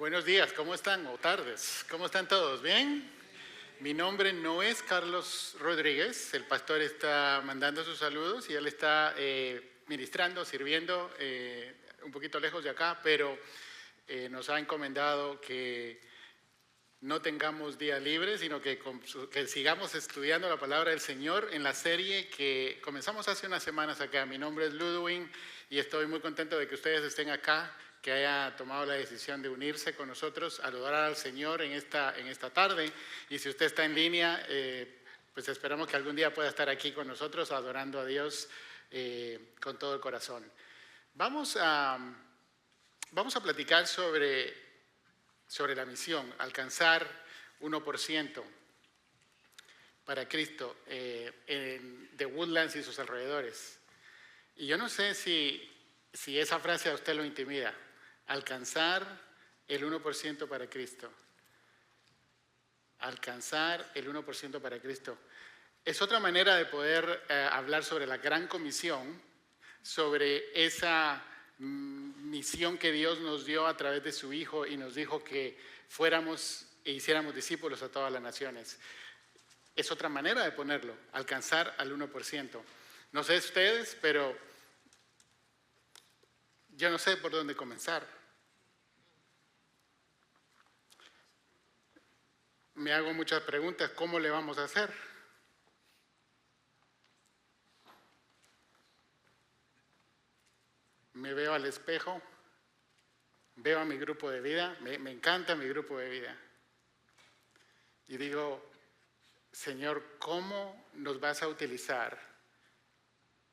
Buenos días, ¿cómo están? O tardes, ¿cómo están todos? ¿Bien? Mi nombre no es Carlos Rodríguez, el pastor está mandando sus saludos y él está ministrando, sirviendo un poquito lejos de acá, pero nos ha encomendado que no tengamos día libre, sino que sigamos estudiando la palabra del Señor en la serie que comenzamos hace unas semanas acá. Mi nombre es Ludwig y estoy muy contento de que ustedes estén acá, que haya tomado la decisión de unirse con nosotros, adorar al Señor en esta tarde. Y si usted está en línea, pues esperamos que algún día pueda estar aquí con nosotros adorando a Dios con todo el corazón. Vamos a platicar sobre la misión, alcanzar 1% para Cristo en The Woodlands y sus alrededores. Y yo no sé si esa frase a usted lo intimida, alcanzar el 1% para Cristo. Alcanzar el 1% para Cristo. Es otra manera de poder hablar sobre la gran comisión, sobre esa misión que Dios nos dio a través de su Hijo y nos dijo que fuéramos e hiciéramos discípulos a todas las naciones. Es otra manera de ponerlo, alcanzar al 1%. No sé ustedes, pero yo no sé por dónde comenzar. Me hago muchas preguntas, ¿cómo le vamos a hacer? Me veo al espejo, veo a mi grupo de vida, me encanta mi grupo de vida. Y digo, Señor, ¿cómo nos vas a utilizar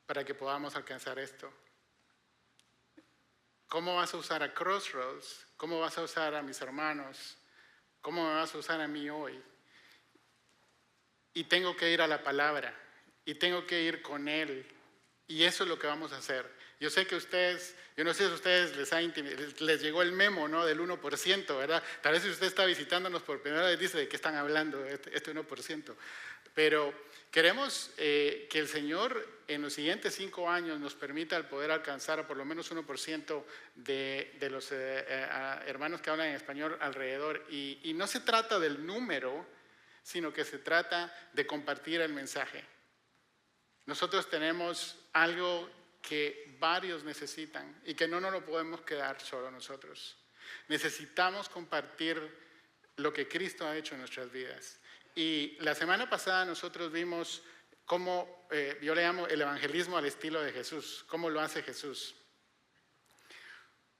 para que podamos alcanzar esto? ¿Cómo vas a usar a Crossroads? ¿Cómo vas a usar a mis hermanos? ¿Cómo me vas a usar a mí hoy? Y tengo que ir a la palabra, y tengo que ir con Él, y eso es lo que vamos a hacer. Yo sé que ustedes, yo no sé si a ustedes les llegó el memo, ¿no? Del 1%, ¿verdad? Tal vez si usted está visitándonos por primera vez dice de qué están hablando, este 1%. Pero queremos que el Señor en los siguientes 5 años nos permita el poder alcanzar a por lo menos 1% de los hermanos que hablan en español alrededor. Y no se trata del número, sino que se trata de compartir el mensaje. Nosotros tenemos algo que varios necesitan y que no nos lo podemos quedar solo nosotros. Necesitamos compartir lo que Cristo ha hecho en nuestras vidas. Y la semana pasada nosotros vimos cómo, yo le llamo el evangelismo al estilo de Jesús, cómo lo hace Jesús.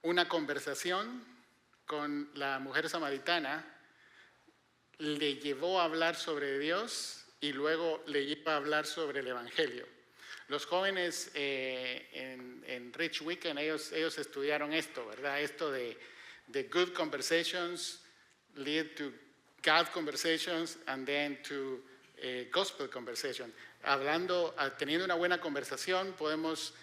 Una conversación con la mujer samaritana le llevó a hablar sobre Dios y luego le lleva a hablar sobre el evangelio. Los jóvenes en Rich Weekend, ellos estudiaron esto, ¿verdad? Esto de good conversations lead to God conversations and then to gospel conversation. Teniendo una buena conversación, podemos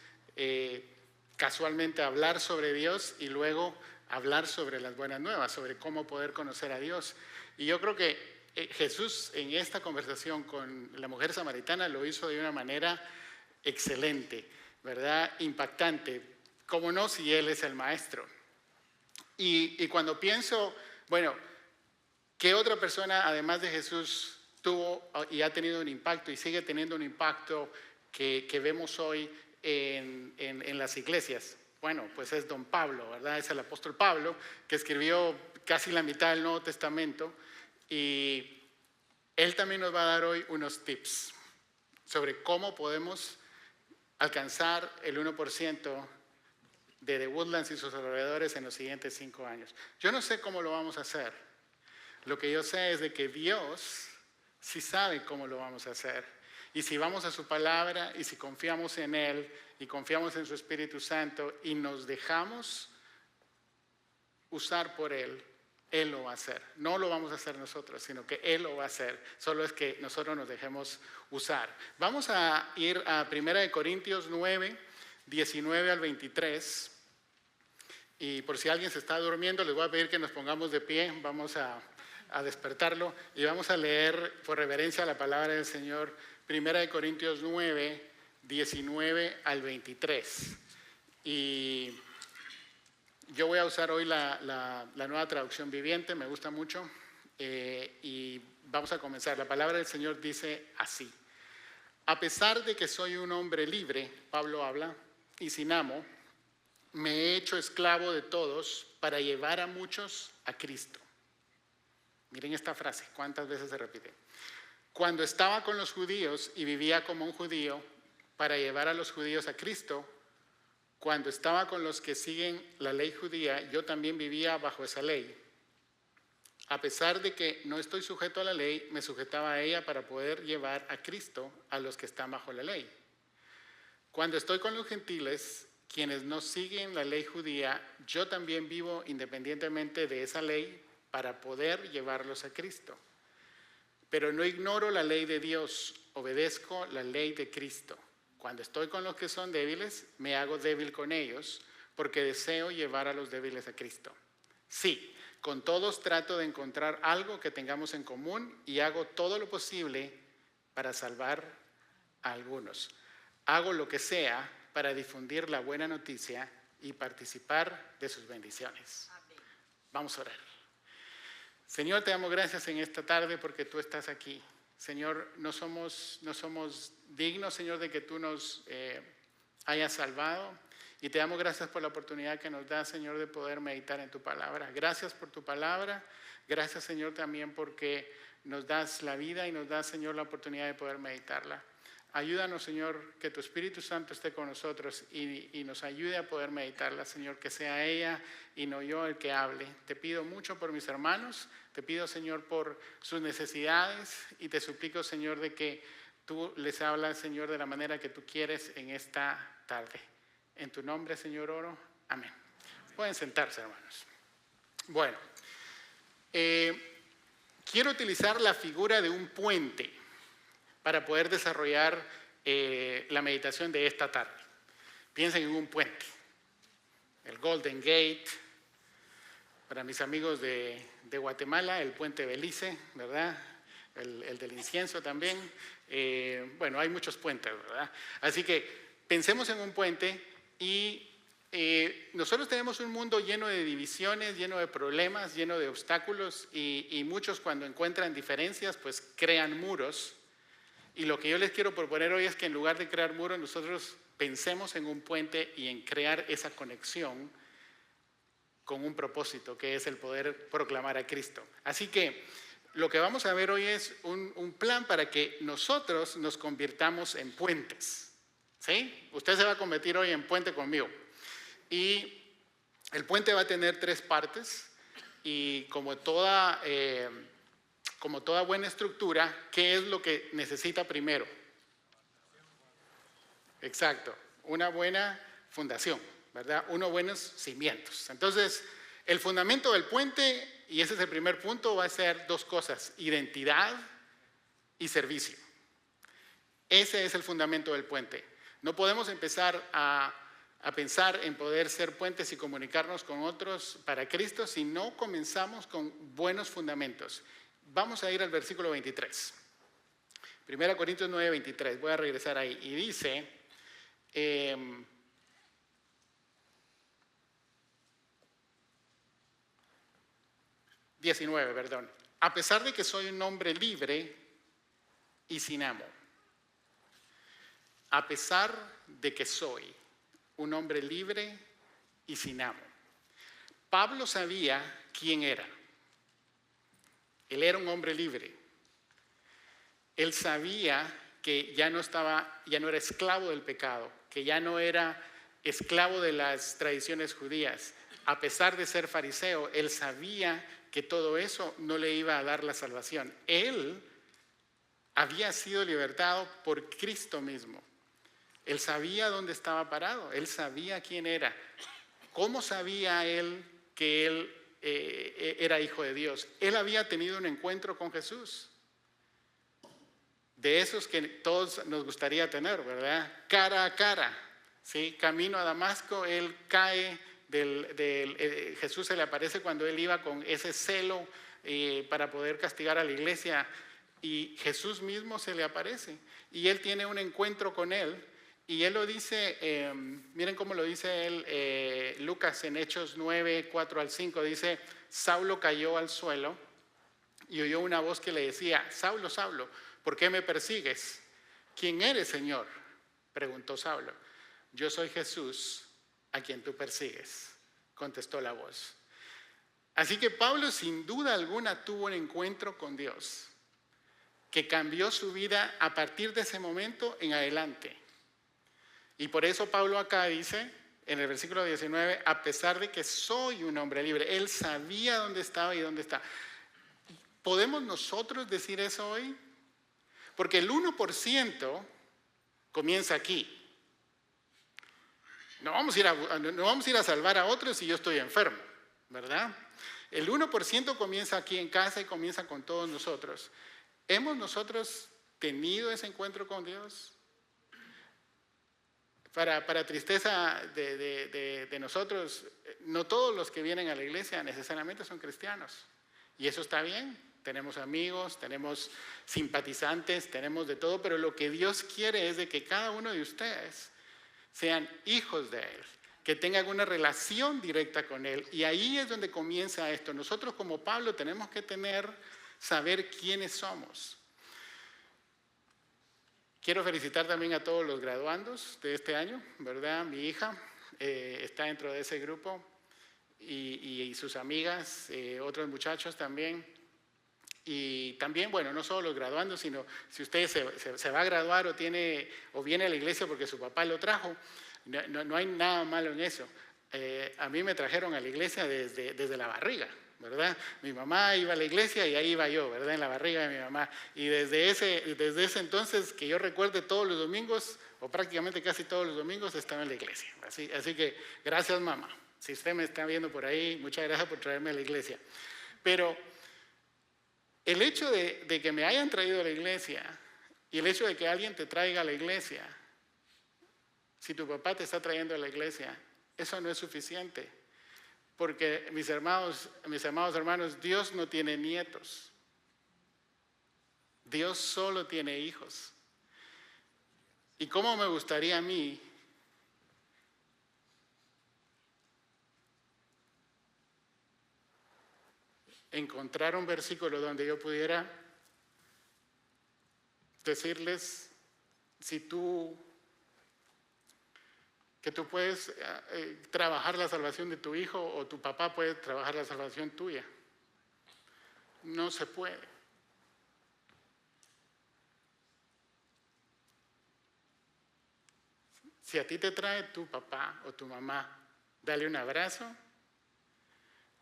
casualmente hablar sobre Dios y luego hablar sobre las buenas nuevas, sobre cómo poder conocer a Dios. Y yo creo que Jesús en esta conversación con la mujer samaritana lo hizo de una manera excelente, ¿verdad? Impactante. ¿Cómo no si Él es el maestro? Y cuando pienso, bueno, ¿qué otra persona además de Jesús tuvo y ha tenido un impacto y sigue teniendo un impacto que vemos hoy en las iglesias? Bueno, pues es don Pablo, ¿verdad? Es el apóstol Pablo que escribió casi la mitad del Nuevo Testamento y él también nos va a dar hoy unos tips sobre cómo podemos alcanzar el 1% de The Woodlands y sus alrededores en los siguientes 5 años. Yo no sé cómo lo vamos a hacer. Lo que yo sé es de que Dios sí sabe cómo lo vamos a hacer. Y si vamos a su palabra y si confiamos en Él y confiamos en su Espíritu Santo y nos dejamos usar por Él, Él lo va a hacer. No lo vamos a hacer nosotros, sino que Él lo va a hacer. Solo es que nosotros nos dejemos usar. Vamos a ir a 1 Corintios 9, 19 al 23. Y por si alguien se está durmiendo, les voy a pedir que nos pongamos de pie. Vamos a despertarlo y vamos a leer por reverencia a la palabra del Señor 1 Corintios 9, 19 al 23. Y Yo voy a usar hoy la nueva traducción viviente, me gusta mucho, y vamos a comenzar. La palabra del Señor dice así: a pesar de que soy un hombre libre, Pablo habla, y sin amo, me he hecho esclavo de todos para llevar a muchos a Cristo. Miren esta frase, ¿cuántas veces se repite? Cuando estaba con los judíos y vivía como un judío para llevar a los judíos a Cristo, cuando estaba con los que siguen la ley judía, yo también vivía bajo esa ley. A pesar de que no estoy sujeto a la ley, me sujetaba a ella para poder llevar a Cristo a los que están bajo la ley. Cuando estoy con los gentiles, quienes no siguen la ley judía, yo también vivo independientemente de esa ley para poder llevarlos a Cristo. Pero no ignoro la ley de Dios, obedezco la ley de Cristo. Cuando estoy con los que son débiles, me hago débil con ellos, porque deseo llevar a los débiles a Cristo. Sí, con todos trato de encontrar algo que tengamos en común y hago todo lo posible para salvar a algunos. Hago lo que sea para difundir la buena noticia y participar de sus bendiciones. Amén. Vamos a orar. Señor, te damos gracias en esta tarde porque tú estás aquí. Señor, no somos dignos, Señor, de que tú nos hayas salvado. Y te damos gracias por la oportunidad que nos das, Señor, de poder meditar en tu palabra. Gracias por tu palabra. Gracias, Señor, también porque nos das la vida y nos das, Señor, la oportunidad de poder meditarla. Ayúdanos, Señor, que tu Espíritu Santo esté con nosotros y nos ayude a poder meditarla, Señor, que sea ella y no yo el que hable. Te pido mucho por mis hermanos, te pido, Señor, por sus necesidades y te suplico, Señor, de que tú les hablas, Señor, de la manera que tú quieres en esta tarde. En tu nombre, Señor, oro. Amén. Pueden sentarse, hermanos. Bueno, quiero utilizar la figura de un puente para poder desarrollar la meditación de esta tarde. Piensen en un puente, el Golden Gate, para mis amigos de Guatemala, el puente Belice, ¿verdad? El del incienso también. Bueno, hay muchos puentes, ¿verdad? Así que pensemos en un puente y nosotros tenemos un mundo lleno de divisiones, lleno de problemas, lleno de obstáculos y muchos cuando encuentran diferencias pues crean muros. Y lo que yo les quiero proponer hoy es que en lugar de crear muros, nosotros pensemos en un puente y en crear esa conexión con un propósito, que es el poder proclamar a Cristo. Así que lo que vamos a ver hoy es un plan para que nosotros nos convirtamos en puentes. ¿Sí? Usted se va a convertir hoy en puente conmigo. Y el puente va a tener 3 partes y como toda buena estructura, ¿qué es lo que necesita primero? Exacto, una buena fundación, ¿verdad? Unos buenos cimientos. Entonces, el fundamento del puente, y ese es el primer punto, va a ser 2 cosas: identidad y servicio. Ese es el fundamento del puente. No podemos empezar a pensar en poder ser puentes y comunicarnos con otros para Cristo si no comenzamos con buenos fundamentos. Vamos a ir al versículo 23. 1 Corintios 9, 23. Voy a regresar ahí. Y dice, 19, perdón. A pesar de que soy un hombre libre y sin amo. A pesar de que soy un hombre libre y sin amo. Pablo sabía quién era. Él era un hombre libre. Él sabía que ya no era esclavo del pecado, que ya no era esclavo de las tradiciones judías. A pesar de ser fariseo, él sabía que todo eso no le iba a dar la salvación. Él había sido libertado por Cristo mismo. Él sabía dónde estaba parado, él sabía quién era. ¿Cómo sabía él que él era hijo de Dios? Él había tenido un encuentro con Jesús, de esos que todos nos gustaría tener, ¿verdad? Cara a cara, ¿sí? Camino a Damasco, él cae, Jesús se le aparece cuando él iba con ese celo para poder castigar a la iglesia, y Jesús mismo se le aparece, y él tiene un encuentro con él, Y él lo dice, miren cómo lo dice él, Lucas en Hechos 9, 4 al 5, dice, Saulo cayó al suelo y oyó una voz que le decía, Saulo, Saulo, ¿por qué me persigues? ¿Quién eres, Señor? Preguntó Saulo. Yo soy Jesús, a quien tú persigues, contestó la voz. Así que Pablo sin duda alguna tuvo un encuentro con Dios que cambió su vida a partir de ese momento en adelante. Y por eso Pablo acá dice, en el versículo 19, a pesar de que soy un hombre libre, él sabía dónde estaba y dónde está. ¿Podemos nosotros decir eso hoy? Porque el 1% comienza aquí. No vamos a ir a salvar a otros si yo estoy enfermo, ¿verdad? El 1% comienza aquí en casa y comienza con todos nosotros. ¿Hemos nosotros tenido ese encuentro con Dios? Para tristeza de nosotros, no todos los que vienen a la iglesia necesariamente son cristianos. Y eso está bien. Tenemos amigos, tenemos simpatizantes, tenemos de todo, pero lo que Dios quiere es de que cada uno de ustedes sean hijos de Él, que tengan una relación directa con Él. Y ahí es donde comienza esto. Nosotros como Pablo tenemos que saber quiénes somos. Quiero felicitar también a todos los graduandos de este año, ¿verdad? Mi hija está dentro de ese grupo y sus amigas, otros muchachos también. Y también, bueno, no solo los graduandos, sino si usted se va a graduar o viene a la iglesia porque su papá lo trajo, no hay nada malo en eso. A mí me trajeron a la iglesia desde la barriga, ¿verdad? Mi mamá iba a la iglesia y ahí iba yo, ¿verdad? En la barriga de mi mamá. Y desde ese entonces, que yo recuerde, todos los domingos, o prácticamente casi todos los domingos, estaba en la iglesia. Así que, gracias, mamá. Si usted me está viendo por ahí, muchas gracias por traerme a la iglesia. Pero el hecho de que me hayan traído a la iglesia y el hecho de que alguien te traiga a la iglesia, si tu papá te está trayendo a la iglesia, eso no es suficiente. Porque mis amados hermanos, Dios no tiene nietos. Dios solo tiene hijos. Y cómo me gustaría a mí encontrar un versículo donde yo pudiera decirles que tú puedes trabajar la salvación de tu hijo o tu papá puede trabajar la salvación tuya. No se puede. Si a ti te trae tu papá o tu mamá, dale un abrazo,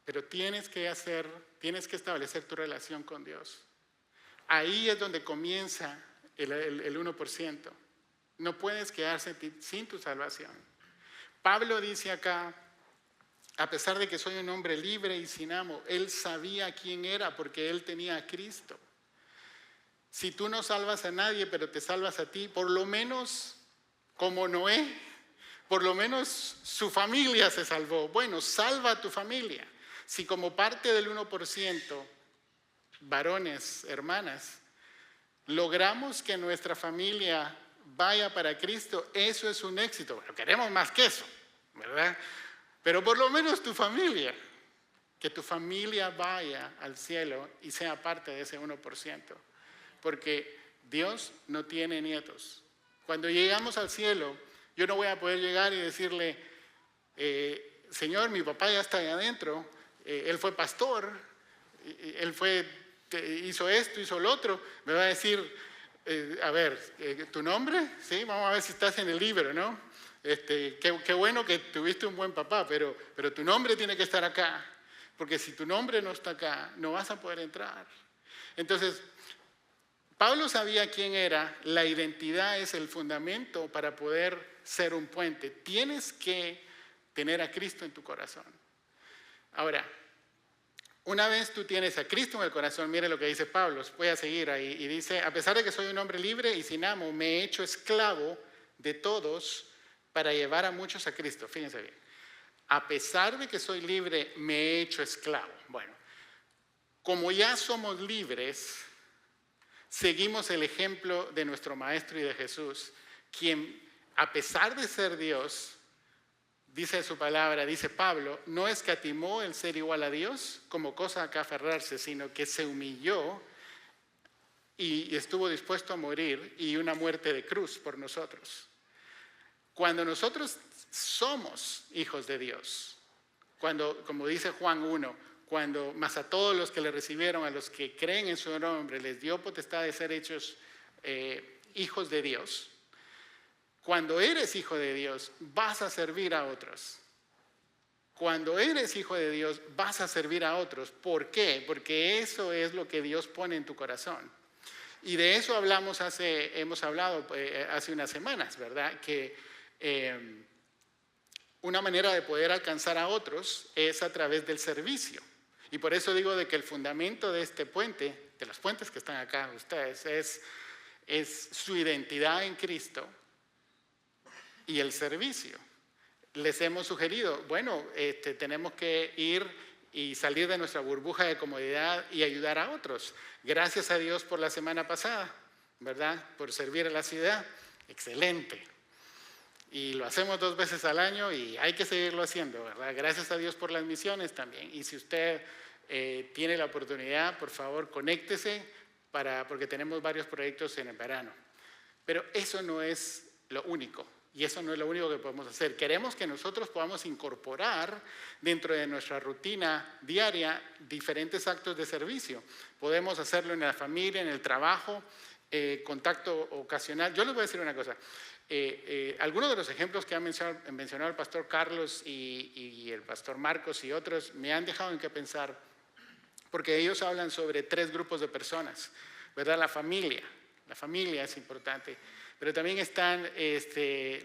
pero tienes que establecer tu relación con Dios. Ahí es donde comienza el 1%. No puedes quedarse sin tu salvación. Pablo dice acá, a pesar de que soy un hombre libre y sin amo, él sabía quién era porque él tenía a Cristo. Si tú no salvas a nadie, pero te salvas a ti, por lo menos como Noé, por lo menos su familia se salvó. Bueno, salva a tu familia. Si como parte del 1%, varones, hermanas, logramos que nuestra familia vaya para Cristo, eso es un éxito. Bueno, queremos más que eso, ¿verdad? Pero por lo menos tu familia, que tu familia vaya al cielo y sea parte de ese 1%. Porque Dios no tiene nietos. Cuando llegamos al cielo, yo no voy a poder llegar y decirle, Señor, mi papá ya está ahí adentro, él fue pastor, él hizo esto, hizo lo otro. Me va a decir, a ver, ¿tu nombre? Sí, vamos a ver si estás en el libro, ¿no? Qué bueno que tuviste un buen papá, pero tu nombre tiene que estar acá. Porque si tu nombre no está acá, no vas a poder entrar. Entonces, Pablo sabía quién era. La identidad es el fundamento para poder ser un puente. Tienes que tener a Cristo en tu corazón. Ahora, una vez tú tienes a Cristo en el corazón, mire lo que dice Pablo, voy a seguir ahí, y dice, a pesar de que soy un hombre libre y sin amo, me he hecho esclavo de todos para llevar a muchos a Cristo. Fíjense bien, a pesar de que soy libre, me he hecho esclavo. Bueno, como ya somos libres, seguimos el ejemplo de nuestro Maestro y de Jesús, quien a pesar de ser Dios, dice su palabra, dice Pablo, no escatimó el ser igual a Dios como cosa a que aferrarse, sino que se humilló y estuvo dispuesto a morir, y una muerte de cruz por nosotros. Cuando nosotros somos hijos de Dios, cuando, como dice Juan 1, cuando más a todos los que le recibieron, a los que creen en su nombre, les dio potestad de ser hechos hijos de Dios. Cuando eres hijo de Dios, vas a servir a otros. Cuando eres hijo de Dios, vas a servir a otros. ¿Por qué? Porque eso es lo que Dios pone en tu corazón. Y de eso hemos hablado hace unas semanas, ¿verdad? Que una manera de poder alcanzar a otros es a través del servicio. Y por eso digo de que el fundamento de este puente, de los puentes que están acá ustedes, es su identidad en Cristo y el servicio. Les hemos sugerido, bueno, tenemos que ir y salir de nuestra burbuja de comodidad y ayudar a otros. Gracias a Dios por la semana pasada, ¿verdad? Por servir a la ciudad. Excelente. Y lo hacemos 2 veces al año y hay que seguirlo haciendo, ¿verdad? Gracias a Dios por las misiones también. Y si usted tiene la oportunidad, por favor, conéctese porque tenemos varios proyectos en el verano. Pero eso no es lo único. Y eso no es lo único que podemos hacer. Queremos que nosotros podamos incorporar dentro de nuestra rutina diaria diferentes actos de servicio. Podemos hacerlo en la familia, en el trabajo, contacto ocasional. Yo les voy a decir una cosa. Algunos de los ejemplos que ha mencionado el pastor Carlos y el pastor Marcos y otros me han dejado en qué pensar, porque ellos hablan sobre 3 grupos de personas, ¿verdad? La familia es importante. Pero también están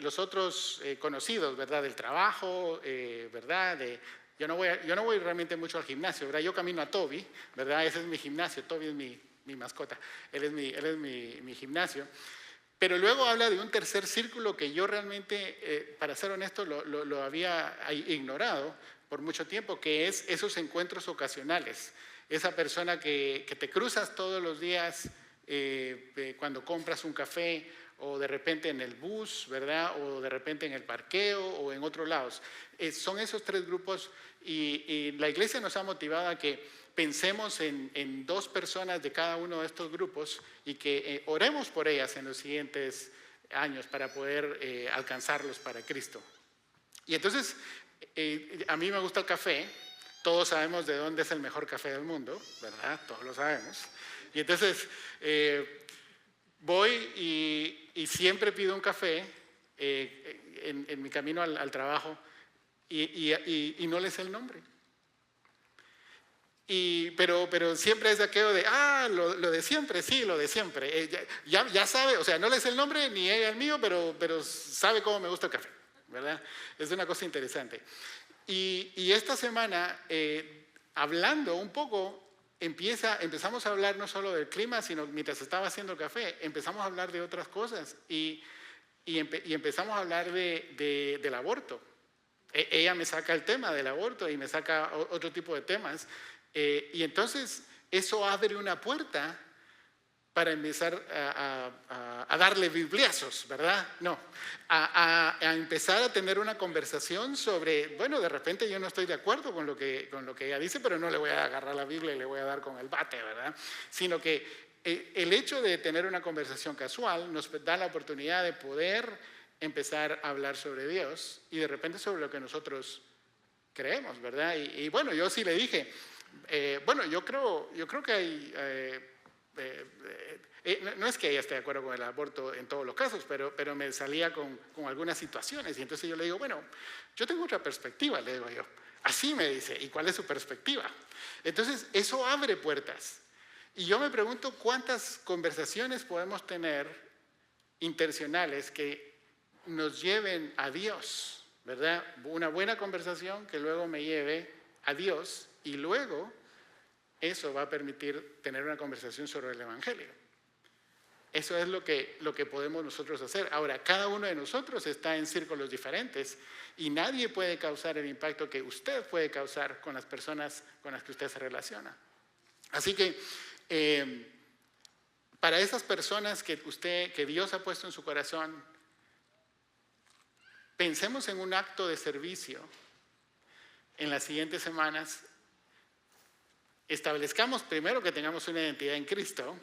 los otros conocidos, ¿verdad? Del trabajo, ¿verdad? Yo no voy realmente mucho al gimnasio, ¿verdad? Yo camino a Toby, ¿verdad? Ese es mi gimnasio, Toby es mi mascota, él es mi gimnasio. Pero luego habla de un tercer círculo que yo realmente, para ser honesto, lo había ignorado por mucho tiempo, que es esos encuentros ocasionales. Esa persona que te cruzas todos los días cuando compras un café, o de repente en el bus, ¿verdad? O de repente en el parqueo o en otros lados. Son esos 3 grupos y la iglesia nos ha motivado a que pensemos en 2 personas de cada uno de estos grupos y que oremos por ellas en los siguientes años para poder alcanzarlos para Cristo. Y entonces, a mí me gusta el café. Todos sabemos de dónde es el mejor café del mundo, ¿verdad? Todos lo sabemos. Y entonces voy y siempre pido un café en mi camino al trabajo y no les sé el nombre. Pero siempre es de aquello de, lo de siempre, sí, lo de siempre. Ya sabe, o sea, no les sé el nombre ni ella el mío, pero sabe cómo me gusta el café, ¿verdad? Es una cosa interesante. Y esta semana, hablando un poco, empezamos a hablar no solo del clima, sino mientras estaba haciendo el café, empezamos a hablar de otras cosas y empezamos a hablar del aborto. Ella me saca el tema del aborto y me saca otro tipo de temas. Y entonces eso abre una puerta para empezar a darle bibliazos, ¿verdad? No, a empezar a tener una conversación sobre, bueno, de repente yo no estoy de acuerdo con lo que ella dice, pero no le voy a agarrar la Biblia y le voy a dar con el bate, ¿verdad? Sino que el hecho de tener una conversación casual nos da la oportunidad de poder empezar a hablar sobre Dios y de repente sobre lo que nosotros creemos, ¿verdad? Y bueno, yo sí le dije, bueno, yo creo que hay... no es que ella esté de acuerdo con el aborto en todos los casos, pero me salía con algunas situaciones y entonces yo le digo, bueno, yo tengo otra perspectiva, le digo yo. Así me dice, ¿y cuál es su perspectiva? Entonces, eso abre puertas. Y yo me pregunto cuántas conversaciones podemos tener intencionales que nos lleven a Dios, ¿verdad? Una buena conversación que luego me lleve a Dios y luego eso va a permitir tener una conversación sobre el Evangelio. Eso es lo que podemos nosotros hacer. Ahora, cada uno de nosotros está en círculos diferentes y nadie puede causar el impacto que usted puede causar con las personas con las que usted se relaciona. Así que, para esas personas que Dios ha puesto en su corazón, pensemos en un acto de servicio en las siguientes semanas. Establezcamos primero que tengamos una identidad en Cristo.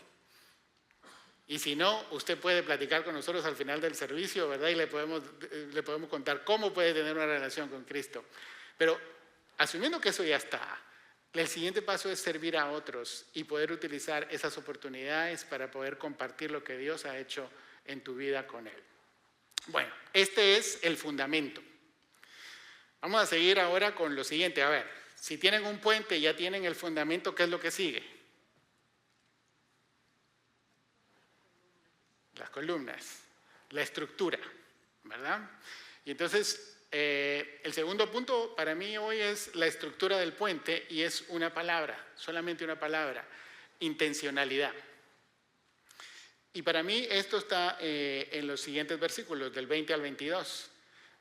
Y si no, usted puede platicar con nosotros al final del servicio, ¿verdad? Y le podemos contar cómo puede tener una relación con Cristo. Pero asumiendo que eso ya está, el siguiente paso es servir a otros y poder utilizar esas oportunidades para poder compartir lo que Dios ha hecho en tu vida con Él. Bueno, este es el fundamento. Vamos a seguir ahora con lo siguiente. A ver, si tienen un puente y ya tienen el fundamento, ¿qué es lo que sigue? Las columnas, la estructura, ¿verdad? Y entonces, el segundo punto para mí hoy es la estructura del puente y es una palabra, solamente una palabra, intencionalidad. Y para mí esto está en los siguientes versículos, del 20 al 22.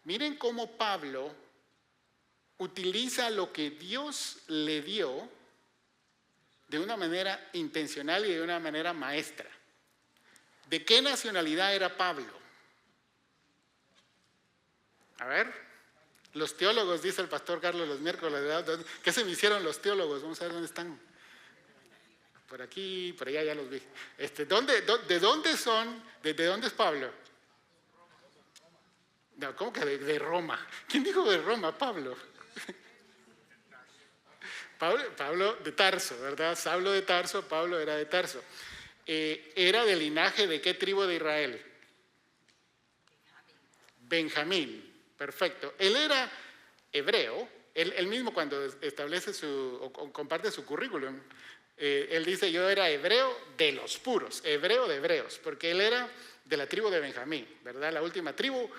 Miren cómo Pablo utiliza lo que Dios le dio de una manera intencional y de una manera maestra. ¿De qué nacionalidad era Pablo? A ver, los teólogos, dice el pastor Carlos los miércoles, ¿verdad? ¿Qué se me hicieron los teólogos? Vamos a ver dónde están. Por aquí, por allá ya los vi. ¿De dónde son? ¿De dónde es Pablo? No, ¿cómo que de Roma? ¿Quién dijo de Roma? Pablo. Pablo de Tarso, ¿verdad? Saulo de Tarso, Pablo era de Tarso. ¿Era del linaje de qué tribu de Israel? Benjamín, perfecto. Él era hebreo, él mismo cuando establece o comparte su currículum, él dice, yo era hebreo de los puros, hebreo de hebreos, porque él era de la tribu de Benjamín, ¿verdad? La última tribu,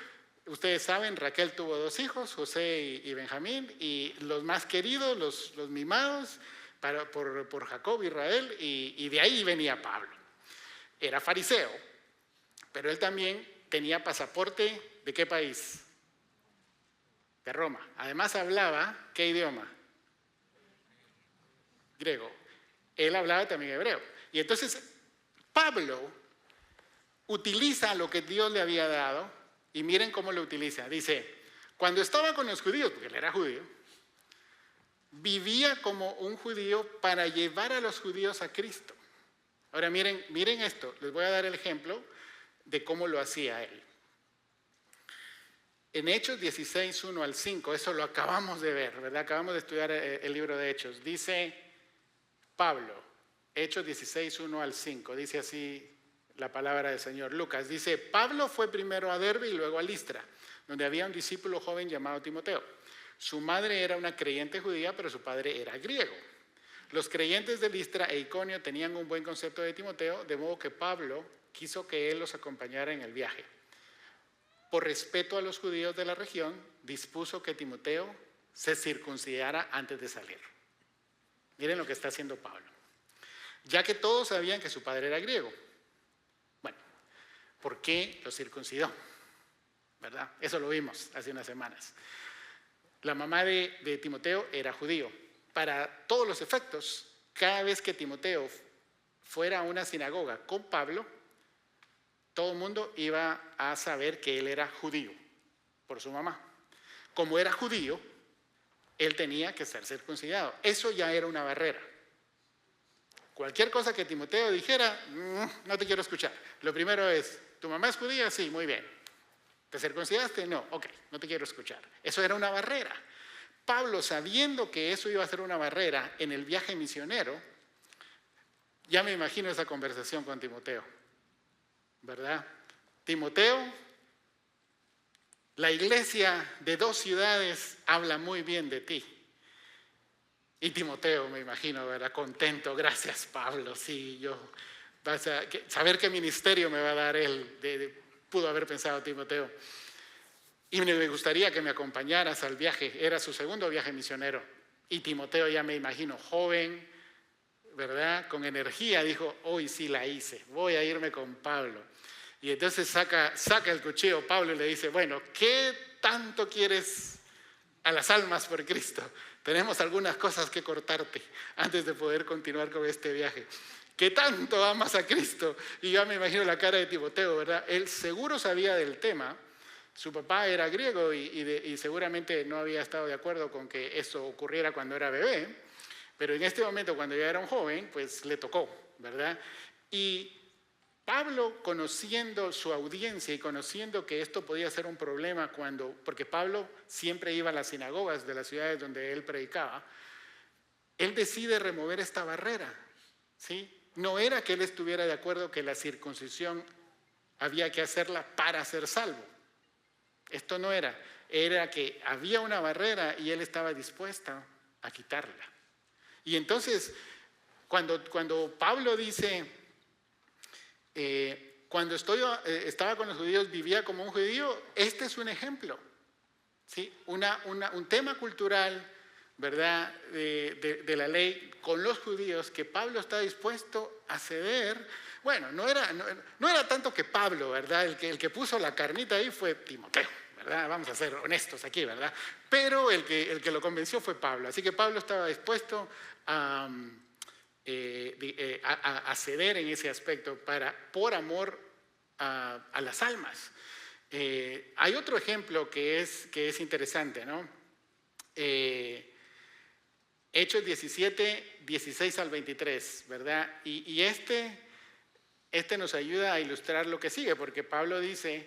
ustedes saben, Raquel tuvo 2 hijos, José y Benjamín, y los más queridos, los mimados, por Jacob, Israel, y de ahí venía Pablo. Era fariseo, pero él también tenía pasaporte ¿de qué país? De Roma. Además hablaba, ¿qué idioma? Griego. Él hablaba también hebreo. Y entonces Pablo utiliza lo que Dios le había dado y miren cómo lo utiliza. Dice, cuando estaba con los judíos, porque él era judío, vivía como un judío para llevar a los judíos a Cristo. Ahora miren esto, les voy a dar el ejemplo de cómo lo hacía él. En Hechos 16, 1 al 5, eso lo acabamos de ver, ¿verdad? Acabamos de estudiar el libro de Hechos. Dice Pablo, Hechos 16, 1 al 5, dice así la palabra del Señor. Lucas dice, Pablo fue primero a Derbe y luego a Listra, donde había un discípulo joven llamado Timoteo. Su madre era una creyente judía, pero su padre era griego. Los creyentes de Listra e Iconio tenían un buen concepto de Timoteo, de modo que Pablo quiso que él los acompañara en el viaje. Por respeto a los judíos de la región, dispuso que Timoteo se circuncidara antes de salir. Miren lo que está haciendo Pablo. Ya que todos sabían que su padre era griego. Bueno, ¿por qué lo circuncidó? ¿Verdad? Eso lo vimos hace unas semanas. La mamá de Timoteo era judío. Para todos los efectos, cada vez que Timoteo fuera a una sinagoga con Pablo, todo el mundo iba a saber que él era judío por su mamá. Como era judío, él tenía que ser circuncidado. Eso ya era una barrera. Cualquier cosa que Timoteo dijera, no te quiero escuchar. Lo primero es, ¿tu mamá es judía? Sí, muy bien. ¿Te circuncidaste? No, ok, no te quiero escuchar. Eso era una barrera. Pablo, sabiendo que eso iba a ser una barrera en el viaje misionero, ya me imagino esa conversación con Timoteo, ¿verdad? Timoteo, la iglesia de 2 ciudades habla muy bien de ti. Y Timoteo, me imagino, ¿verdad? Contento, gracias Pablo, sí, yo, vas a saber qué ministerio me va a dar él, pudo haber pensado Timoteo. Y me gustaría que me acompañaras al viaje, era su segundo viaje misionero. Y Timoteo, ya me imagino, joven, ¿verdad? Con energía, dijo, hoy sí la hice, voy a irme con Pablo. Y entonces saca el cuchillo Pablo y le dice, bueno, ¿qué tanto quieres a las almas por Cristo? Tenemos algunas cosas que cortarte antes de poder continuar con este viaje. ¿Qué tanto amas a Cristo? Y ya me imagino la cara de Timoteo, ¿verdad? Él seguro sabía del tema, Su papá era griego y seguramente no había estado de acuerdo con que eso ocurriera cuando era bebé, pero en este momento, cuando ya era un joven, pues le tocó, ¿verdad? Y Pablo, conociendo su audiencia y conociendo que esto podía ser un problema porque Pablo siempre iba a las sinagogas de las ciudades donde él predicaba, él decide remover esta barrera, ¿sí? No era que él estuviera de acuerdo que la circuncisión había que hacerla para ser salvo. Esto no era que había una barrera y él estaba dispuesto a quitarla. Y entonces, cuando Pablo dice, cuando estaba con los judíos, vivía como un judío, este es un ejemplo, ¿sí? Un tema cultural, ¿verdad?, de la ley con los judíos que Pablo está dispuesto a ceder. Bueno, no era tanto que Pablo, ¿verdad? El que puso la carnita ahí fue Timoteo, ¿verdad? Vamos a ser honestos aquí, ¿verdad? Pero el que lo convenció fue Pablo. Así que Pablo estaba dispuesto a ceder en ese aspecto por amor a las almas. Hay otro ejemplo que es interesante, ¿no? Hechos 17, 16 al 23, ¿verdad? Y este nos ayuda a ilustrar lo que sigue, porque Pablo dice,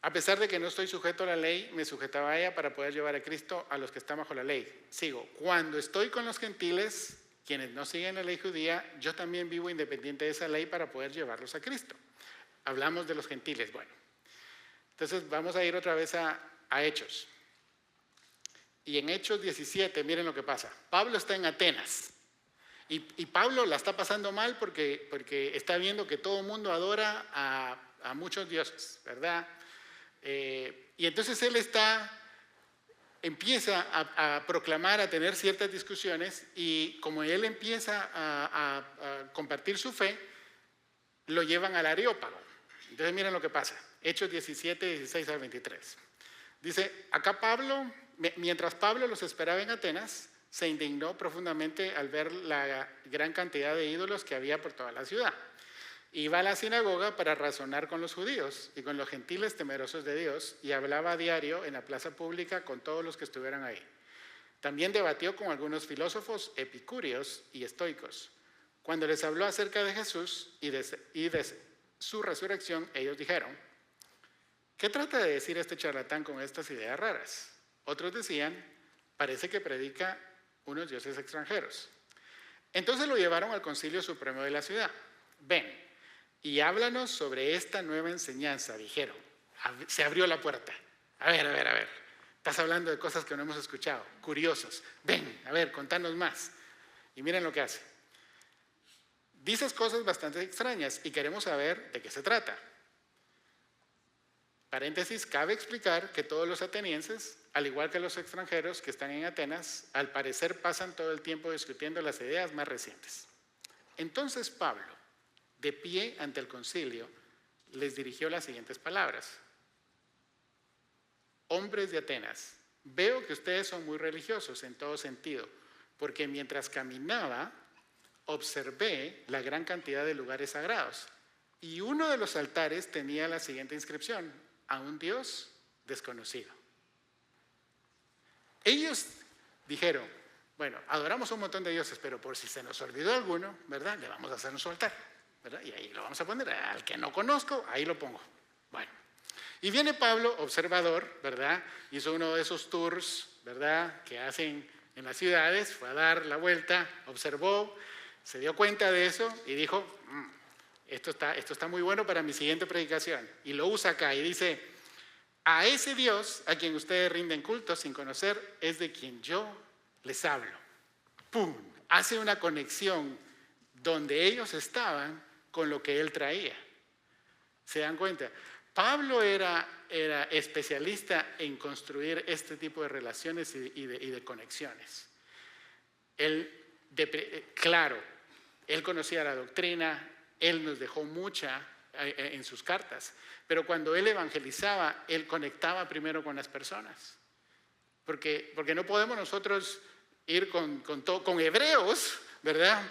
a pesar de que no estoy sujeto a la ley, me sujetaba a ella para poder llevar a Cristo a los que están bajo la ley. Sigo, cuando estoy con los gentiles, quienes no siguen la ley judía, yo también vivo independiente de esa ley para poder llevarlos a Cristo. Hablamos de los gentiles, bueno. Entonces vamos a ir otra vez a Hechos. Y en Hechos 17, miren lo que pasa. Pablo está en Atenas. Y Pablo la está pasando mal porque está viendo que todo el mundo adora a muchos dioses, ¿verdad? Y entonces él empieza a proclamar, a tener ciertas discusiones, y como él empieza a compartir su fe, lo llevan al Areópago. Entonces miren lo que pasa. Hechos 17, 16 al 23. Dice, acá mientras Pablo los esperaba en Atenas, se indignó profundamente al ver la gran cantidad de ídolos que había por toda la ciudad. Iba a la sinagoga para razonar con los judíos y con los gentiles temerosos de Dios, y hablaba a diario en la plaza pública con todos los que estuvieran ahí. También debatió con algunos filósofos epicúreos y estoicos. Cuando les habló acerca de Jesús y de su resurrección, ellos dijeron, ¿qué trata de decir este charlatán con estas ideas raras? Otros decían, parece que predica unos dioses extranjeros. Entonces lo llevaron al Concilio Supremo de la ciudad. Ven y háblanos sobre esta nueva enseñanza, dijeron. Se abrió la puerta. A ver. Estás hablando de cosas que no hemos escuchado, curiosos. Ven, a ver, contanos más. Y miren lo que hace. Dices cosas bastante extrañas y queremos saber de qué se trata. Paréntesis, cabe explicar que todos los atenienses, al igual que los extranjeros que están en Atenas, al parecer pasan todo el tiempo discutiendo las ideas más recientes. Entonces Pablo, de pie ante el concilio, les dirigió las siguientes palabras. Hombres de Atenas, veo que ustedes son muy religiosos en todo sentido, porque mientras caminaba, observé la gran cantidad de lugares sagrados. Y uno de los altares tenía la siguiente inscripción, a un Dios desconocido. Ellos dijeron, bueno, adoramos un montón de dioses, pero por si se nos olvidó alguno, ¿verdad? Le vamos a hacer un altar, ¿verdad? Y ahí lo vamos a poner, al que no conozco, ahí lo pongo. Bueno, y viene Pablo, observador, ¿verdad? Hizo uno de esos tours, ¿verdad?, que hacen en las ciudades, fue a dar la vuelta, observó, se dio cuenta de eso y dijo, esto está muy bueno para mi siguiente predicación. Y lo usa acá y dice, a ese Dios a quien ustedes rinden culto sin conocer es de quien yo les hablo. ¡Pum! Hace una conexión donde ellos estaban con lo que él traía. ¿Se dan cuenta? Pablo era especialista en construir este tipo de relaciones y de conexiones. Claro, él conocía la doctrina, él nos dejó mucha en sus cartas, pero cuando él evangelizaba, él conectaba primero con las personas. Porque no podemos nosotros ir con hebreos, ¿verdad?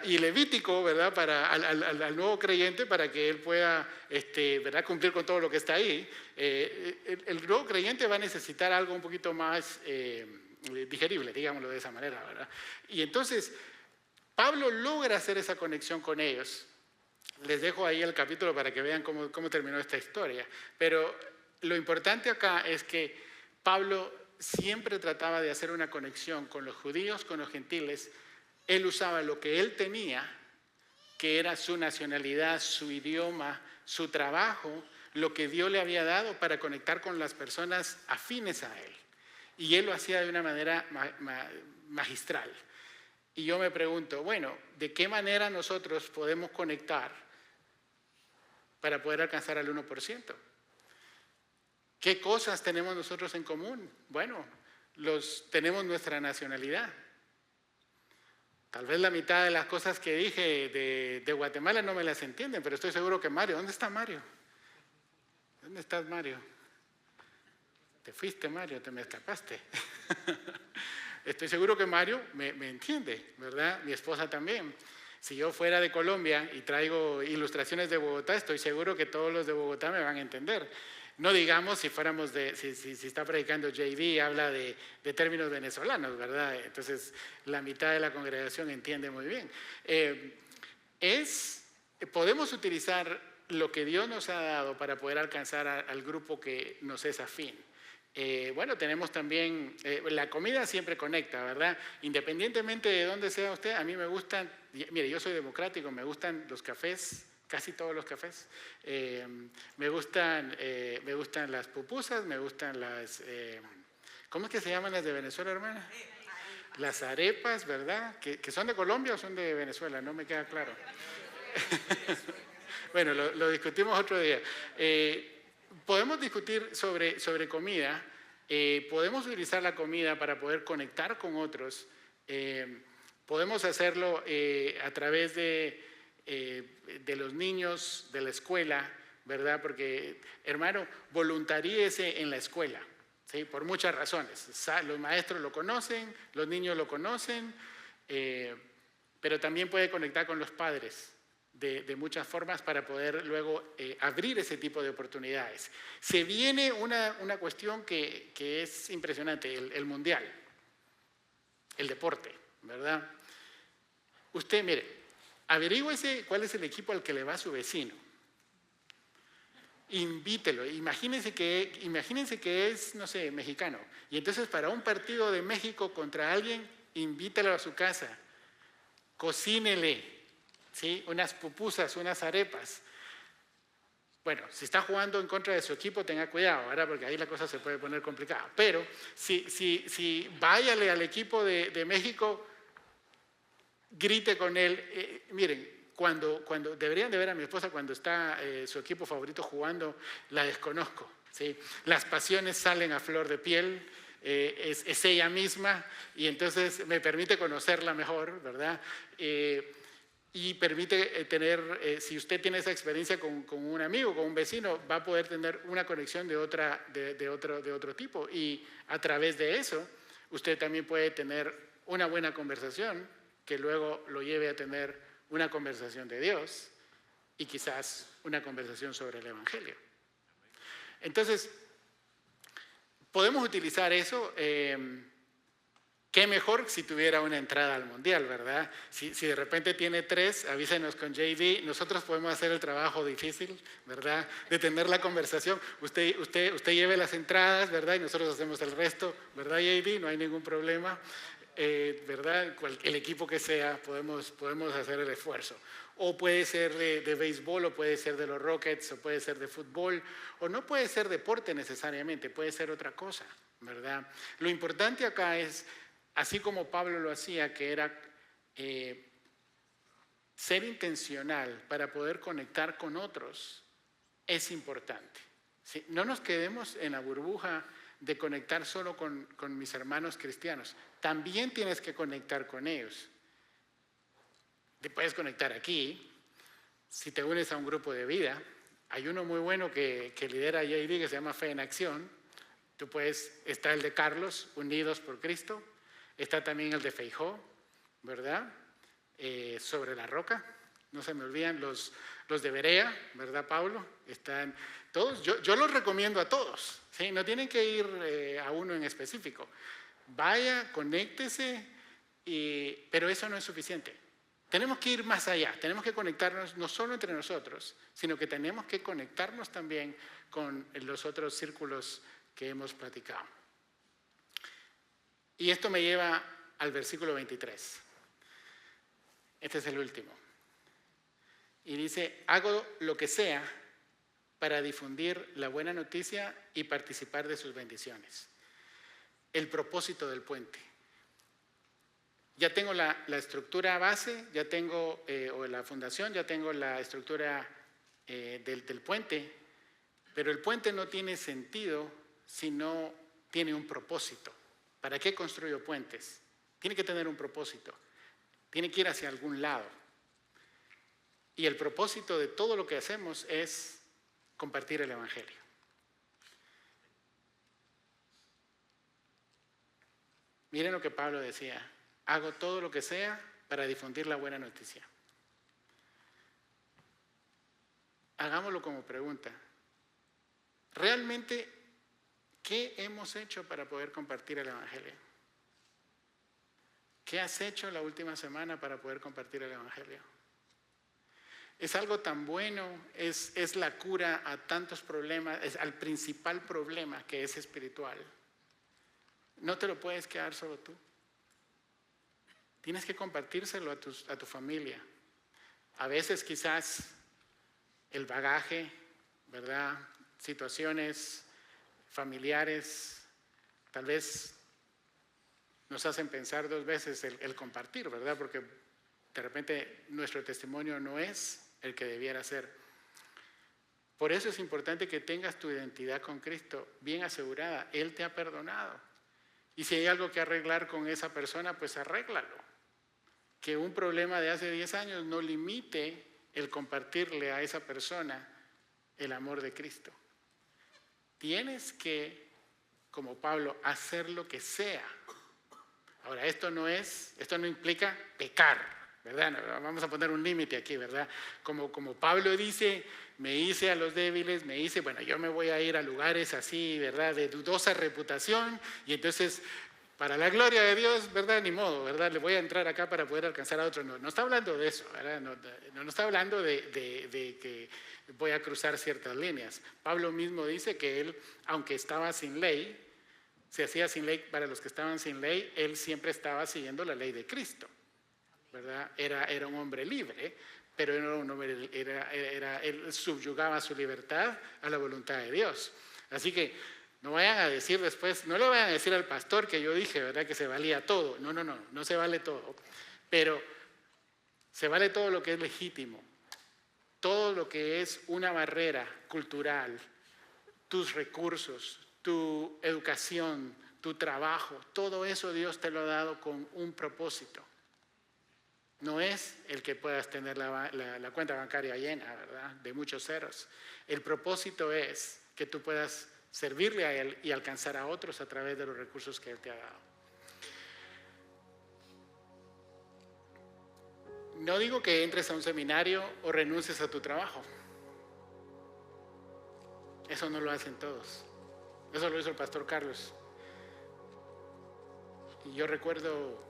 y Levítico, ¿verdad? Al nuevo creyente para que él pueda ¿verdad? Cumplir con todo lo que está ahí. El nuevo creyente va a necesitar algo un poquito más digerible, digámoslo de esa manera, ¿verdad? Y entonces Pablo logra hacer esa conexión con ellos. Les dejo ahí el capítulo para que vean cómo terminó esta historia. Pero lo importante acá es que Pablo siempre trataba de hacer una conexión con los judíos, con los gentiles. Él usaba lo que él tenía, que era su nacionalidad, su idioma, su trabajo, lo que Dios le había dado para conectar con las personas afines a él. Y él lo hacía de una manera magistral. Y yo me pregunto, bueno, ¿de qué manera nosotros podemos conectar para poder alcanzar al 1%? ¿Qué cosas tenemos nosotros en común? Bueno, tenemos nuestra nacionalidad. Tal vez la mitad de las cosas que dije de Guatemala no me las entienden, pero estoy seguro que Mario, ¿dónde está Mario? ¿Dónde estás, Mario? Te fuiste, Mario, te me escapaste. Estoy seguro que Mario me entiende, ¿verdad? Mi esposa también. Si yo fuera de Colombia y traigo ilustraciones de Bogotá, estoy seguro que todos los de Bogotá me van a entender. No digamos si fuéramos si está predicando JD, habla de términos venezolanos, ¿verdad? Entonces la mitad de la congregación entiende muy bien. Podemos utilizar lo que Dios nos ha dado para poder alcanzar al grupo que nos es afín. Bueno, tenemos también, la comida siempre conecta, ¿verdad? Independientemente de dónde sea usted, a mí me gustan, mire, yo soy democrático, me gustan los cafés, casi todos los cafés. Me gustan las pupusas, me gustan las, ¿cómo es que se llaman las de Venezuela, hermana? Las arepas, ¿verdad? ¿Que son de Colombia o son de Venezuela? No me queda claro. Bueno, lo discutimos otro día. Podemos discutir sobre comida, podemos utilizar la comida para poder conectar con otros, podemos hacerlo a través de los niños, de la escuela, ¿verdad? Porque, hermano, voluntaríese en la escuela, ¿sí? Por muchas razones. Los maestros lo conocen, los niños lo conocen, pero también puede conectar con los padres de muchas formas para poder luego abrir ese tipo de oportunidades. Se viene una cuestión que es impresionante, el mundial, el deporte, ¿verdad? Usted, mire, averígüese cuál es el equipo al que le va su vecino. Invítelo, imagínense que es, no sé, mexicano. Y entonces para un partido de México contra alguien, invítelo a su casa, cocínele, ¿sí? Unas pupusas, unas arepas. Bueno, si está jugando en contra de su equipo, tenga cuidado, ¿verdad? Porque ahí la cosa se puede poner complicada. Pero si váyale al equipo de México, grite con él. Miren, cuando deberían de ver a mi esposa cuando está su equipo favorito jugando, la desconozco, ¿sí? Las pasiones salen a flor de piel. Es ella misma y entonces me permite conocerla mejor, ¿verdad? Y permite tener, si usted tiene esa experiencia con un amigo, con un vecino, va a poder tener una conexión de otro tipo. Y a través de eso, usted también puede tener una buena conversación que luego lo lleve a tener una conversación de Dios y quizás una conversación sobre el Evangelio. Entonces, podemos utilizar eso. Qué mejor si tuviera una entrada al mundial, ¿verdad? Si de repente tiene 3, avísenos con JD. Nosotros podemos hacer el trabajo difícil, ¿verdad? De tener la conversación. Usted lleve las entradas, ¿verdad? Y nosotros hacemos el resto, ¿verdad, JD? No hay ningún problema, ¿verdad? El equipo que sea, podemos hacer el esfuerzo. O puede ser de béisbol, o puede ser de los Rockets, o puede ser de fútbol, o no puede ser deporte necesariamente, puede ser otra cosa, ¿verdad? Lo importante acá es, así como Pablo lo hacía, que era ser intencional para poder conectar con otros, es importante. ¿Sí? No nos quedemos en la burbuja de conectar solo con mis hermanos cristianos. También tienes que conectar con ellos. Te puedes conectar aquí, si te unes a un grupo de vida. Hay uno muy bueno que lidera JD que se llama Fe en Acción. Está el de Carlos, Unidos por Cristo. Está también el de Feijó, ¿verdad? sobre la roca. No se me olvidan los de Berea, ¿verdad, Pablo? Están todos. Yo los recomiendo a todos, ¿sí? No tienen que ir a uno en específico. Vaya, conéctese, pero eso no es suficiente. Tenemos que ir más allá, tenemos que conectarnos no solo entre nosotros, sino que tenemos que conectarnos también con los otros círculos que hemos platicado. Y esto me lleva al versículo 23. Este es el último. Y dice, hago lo que sea para difundir la buena noticia y participar de sus bendiciones. El propósito del puente. Ya tengo la estructura base, ya tengo, o la fundación, ya tengo la estructura del puente, pero el puente no tiene sentido si no tiene un propósito. ¿Para qué construyo puentes? Tiene que tener un propósito, tiene que ir hacia algún lado. Y el propósito de todo lo que hacemos es compartir el Evangelio. Miren lo que Pablo decía. Hago todo lo que sea para difundir la buena noticia. Hagámoslo como pregunta. ¿Realmente qué hemos hecho para poder compartir el Evangelio? ¿Qué has hecho la última semana para poder compartir el Evangelio? Es algo tan bueno, es la cura a tantos problemas, es al principal problema que es espiritual. No te lo puedes quedar solo tú. Tienes que compartírselo a tu familia. A veces quizás el bagaje, ¿verdad? Situaciones familiares, tal vez nos hacen pensar dos veces el compartir, ¿verdad? Porque de repente nuestro testimonio no es el que debiera ser. Por eso es importante que tengas tu identidad con Cristo bien asegurada. Él te ha perdonado. Y si hay algo que arreglar con esa persona, pues arréglalo. Que un problema de hace 10 años no limite el compartirle a esa persona el amor de Cristo. Tienes que, como Pablo, hacer lo que sea. Ahora, esto no implica pecar, ¿verdad? No, vamos a poner un límite aquí, ¿verdad? Como Pablo dice, me hice a los débiles, bueno, yo me voy a ir a lugares así, ¿verdad? De dudosa reputación, y entonces, para la gloria de Dios, ¿verdad? Ni modo, ¿verdad? Le voy a entrar acá para poder alcanzar a otros. No está hablando de eso, ¿verdad? No está hablando de que voy a cruzar ciertas líneas. Pablo mismo dice que él, aunque estaba sin ley, se hacía sin ley para los que estaban sin ley, él siempre estaba siguiendo la ley de Cristo, ¿verdad? Era un hombre libre, pero él subyugaba su libertad a la voluntad de Dios. Así que no vayan a decir después, no le vayan a decir al pastor que yo dije, ¿verdad? Que se valía todo. No se vale todo. Pero se vale todo lo que es legítimo. Todo lo que es una barrera cultural, tus recursos, tu educación, tu trabajo, todo eso Dios te lo ha dado con un propósito. No es el que puedas tener la cuenta bancaria llena, ¿verdad? De muchos ceros. El propósito es que tú puedas servirle a Él y alcanzar a otros a través de los recursos que Él te ha dado. No digo que entres a un seminario o renuncies a tu trabajo. Eso no lo hacen todos. Eso lo hizo el pastor Carlos. Y yo recuerdo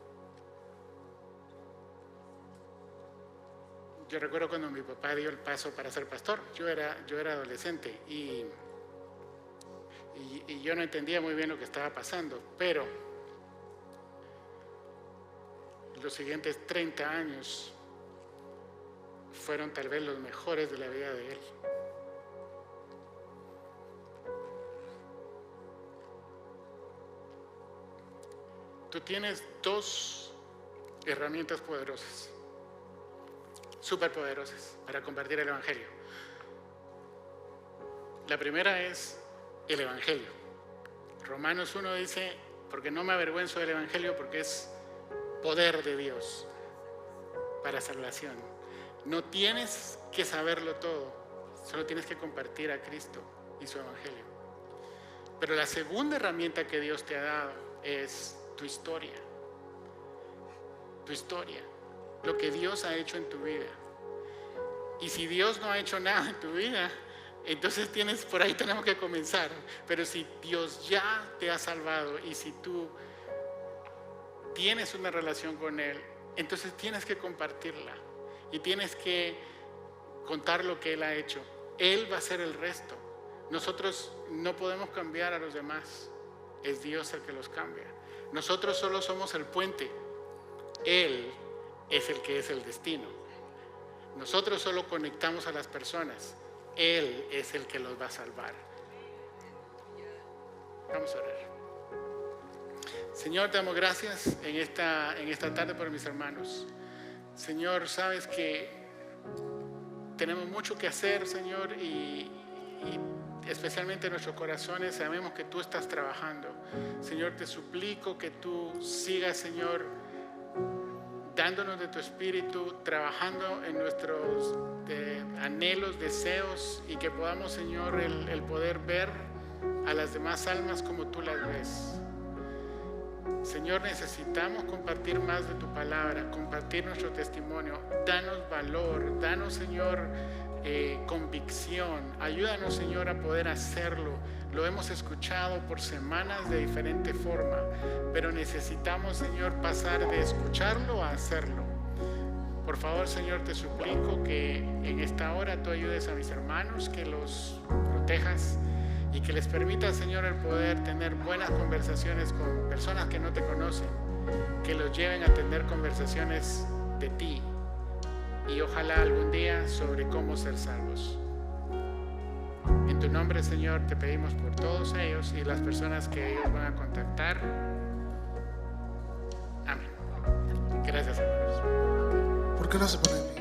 cuando mi papá dio el paso para ser pastor. Yo era adolescente y yo no entendía muy bien lo que estaba pasando, pero los siguientes 30 años fueron tal vez los mejores de la vida de él. Tú tienes dos herramientas poderosas, superpoderosas para compartir el Evangelio. La primera es el Evangelio. Romanos 1 dice, porque no me avergüenzo del Evangelio, porque es poder de Dios para salvación. No tienes que saberlo todo, solo tienes que compartir a Cristo y su Evangelio. Pero la segunda herramienta que Dios te ha dado es tu historia. Tu historia. lo que Dios ha hecho en tu vida. Y si Dios no ha hecho nada en tu vida, entonces por ahí tenemos que comenzar. Pero si Dios ya te ha salvado y si tú tienes una relación con Él, entonces tienes que compartirla y tienes que contar lo que Él ha hecho. Él va a hacer el resto. Nosotros no podemos cambiar a los demás, es Dios el que los cambia. Nosotros solo somos el puente, Él es el que es el destino. Nosotros solo conectamos a las personas, Él es el que los va a salvar. Vamos a orar. Señor, te damos gracias en esta tarde por mis hermanos. Señor, sabes que tenemos mucho que hacer, Señor, y especialmente en nuestros corazones sabemos que tú estás trabajando. Señor, te suplico que tú sigas, Señor, dándonos de tu espíritu, trabajando en nuestros anhelos, deseos, y que podamos, Señor, el poder ver a las demás almas como tú las ves. Señor, necesitamos compartir más de tu palabra, compartir nuestro testimonio. Danos valor, danos, Señor, convicción. Ayúdanos, Señor, a poder hacerlo. Lo hemos escuchado por semanas de diferente forma, pero necesitamos, Señor, pasar de escucharlo a hacerlo. Por favor, Señor, te suplico que en esta hora tú ayudes a mis hermanos, que los protejas y que les permitas, Señor, el poder tener buenas conversaciones con personas que no te conocen, que los lleven a tener conversaciones de ti y ojalá algún día sobre cómo ser salvos. En tu nombre, Señor, te pedimos por todos ellos y las personas que ellos van a contactar. Amén. Gracias, hermanos. ¿Por qué no se ponen?